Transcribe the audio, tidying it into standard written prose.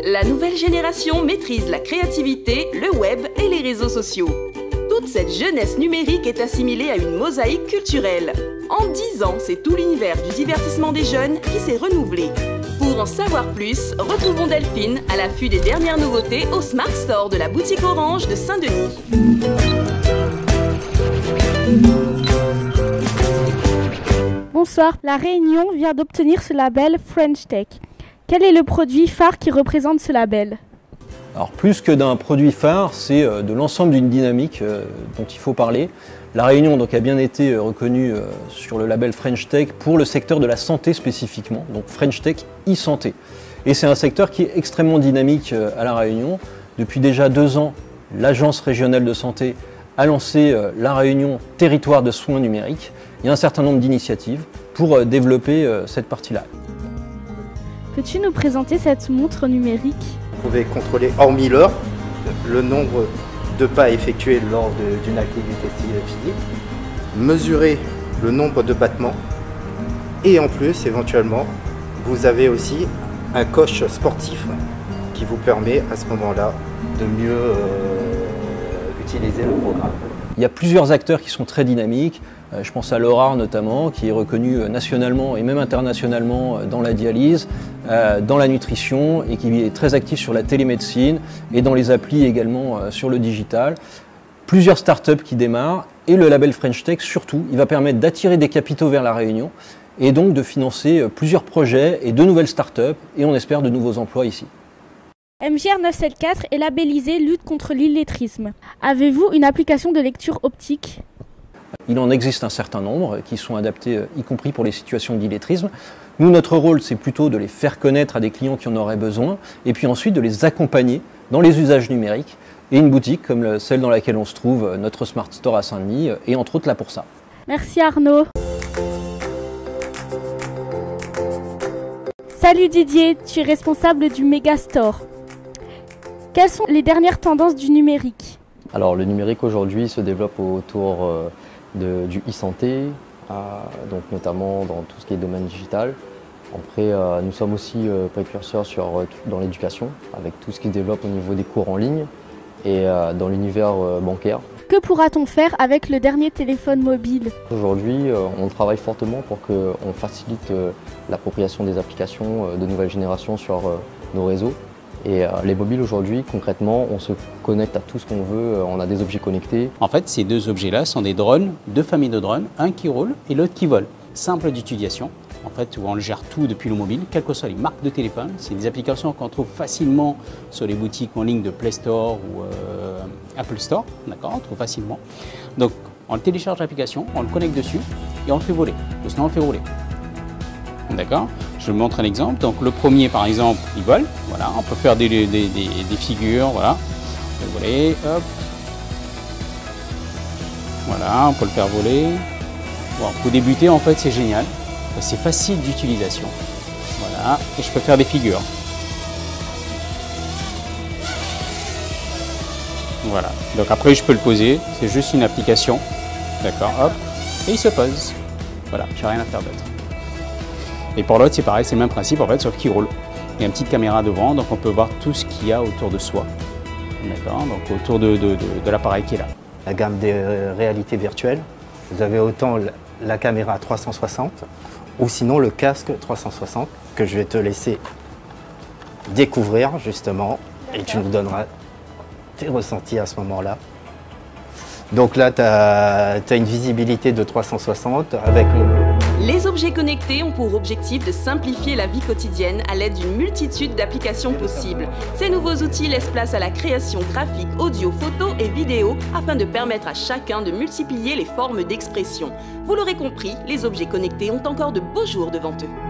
La nouvelle génération maîtrise la créativité, le web et les réseaux sociaux. Toute cette jeunesse numérique est assimilée à une mosaïque culturelle. En 10 ans, c'est tout l'univers du divertissement des jeunes qui s'est renouvelé. Pour en savoir plus, retrouvons Delphine à l'affût des dernières nouveautés au Smart Store de la boutique Orange de Saint-Denis. Bonsoir, La Réunion vient d'obtenir ce label French Tech. Quel est le produit phare qui représente ce label? Alors plus que d'un produit phare, c'est de l'ensemble d'une dynamique dont il faut parler. La Réunion donc, a bien été reconnue sur le label French Tech pour le secteur de la santé spécifiquement, donc French Tech e-santé. Et c'est un secteur qui est extrêmement dynamique à La Réunion. Depuis déjà 2 ans, l'Agence régionale de santé a lancé La Réunion territoire de soins numériques. Il y a un certain nombre d'initiatives pour développer cette partie-là. Peux-tu nous présenter cette montre numérique? Vous pouvez contrôler, hormis l'heure, le nombre de pas effectués lors d'une activité physique, mesurer le nombre de battements et en plus, éventuellement, vous avez aussi un coach sportif qui vous permet à ce moment-là de mieux utiliser le programme. Il y a plusieurs acteurs qui sont très dynamiques. Je pense à l'ORAR notamment, qui est reconnu nationalement et même internationalement dans la dialyse, dans la nutrition et qui est très actif sur la télémédecine et dans les applis également sur le digital. Plusieurs startups qui démarrent et le label French Tech surtout, il va permettre d'attirer des capitaux vers la Réunion et donc de financer plusieurs projets et de nouvelles startups et on espère de nouveaux emplois ici. MJR 974 est labellisé lutte contre l'illettrisme. Avez-vous une application de lecture optique? Il en existe un certain nombre qui sont adaptés, y compris pour les situations d'illettrisme. Nous, notre rôle, c'est plutôt de les faire connaître à des clients qui en auraient besoin, et puis ensuite de les accompagner dans les usages numériques. Et une boutique comme celle dans laquelle on se trouve, notre Smart Store à Saint-Denis, est entre autres là pour ça. Merci Arnaud. Salut Didier, tu es responsable du Megastore. Quelles sont les dernières tendances du numérique? Alors le numérique aujourd'hui se développe autour du e-santé, donc notamment dans tout ce qui est domaine digital. Après, nous sommes aussi précurseurs dans l'éducation, avec tout ce qui se développe au niveau des cours en ligne et dans l'univers bancaire. Que pourra-t-on faire avec le dernier téléphone mobile? Aujourd'hui, on travaille fortement pour qu'on facilite l'appropriation des applications de nouvelle génération sur nos réseaux. Et les mobiles aujourd'hui, concrètement, on se connecte à tout ce qu'on veut, on a des objets connectés. En fait, ces 2 objets-là sont des drones, 2 familles de drones, un qui roule et l'autre qui vole. Simple d'utilisation, en fait, où on gère tout depuis le mobile, quelles que soient les marques de téléphone. C'est des applications qu'on trouve facilement sur les boutiques en ligne de Play Store ou Apple Store, d'accord, on trouve facilement. Donc, on télécharge l'application, on le connecte dessus et on le fait voler, ou sinon on le fait rouler. D'accord? Je vous montre un exemple. Donc le premier par exemple, il vole. Voilà, on peut faire des figures. Voilà, on peut voler. Hop. Voilà, on peut le faire voler. Bon, pour débuter, en fait, c'est génial. C'est facile d'utilisation. Voilà, et je peux faire des figures. Voilà. Donc après, je peux le poser. C'est juste une application. D'accord. Hop. Et il se pose. Voilà, j'ai rien à faire d'autre. Et pour l'autre, c'est pareil, c'est le même principe en fait, sauf qu'il roule. Il y a une petite caméra devant, donc on peut voir tout ce qu'il y a autour de soi. D'accord, donc autour de l'appareil qui est là. La gamme des réalités virtuelles, vous avez autant la caméra 360 ou sinon le casque 360 que je vais te laisser découvrir justement et tu nous donneras tes ressentis à ce moment-là. Donc là, tu as une visibilité de 360 avec Les objets connectés ont pour objectif de simplifier la vie quotidienne à l'aide d'une multitude d'applications possibles. Ces nouveaux outils laissent place à la création graphique, audio, photo et vidéo afin de permettre à chacun de multiplier les formes d'expression. Vous l'aurez compris, les objets connectés ont encore de beaux jours devant eux.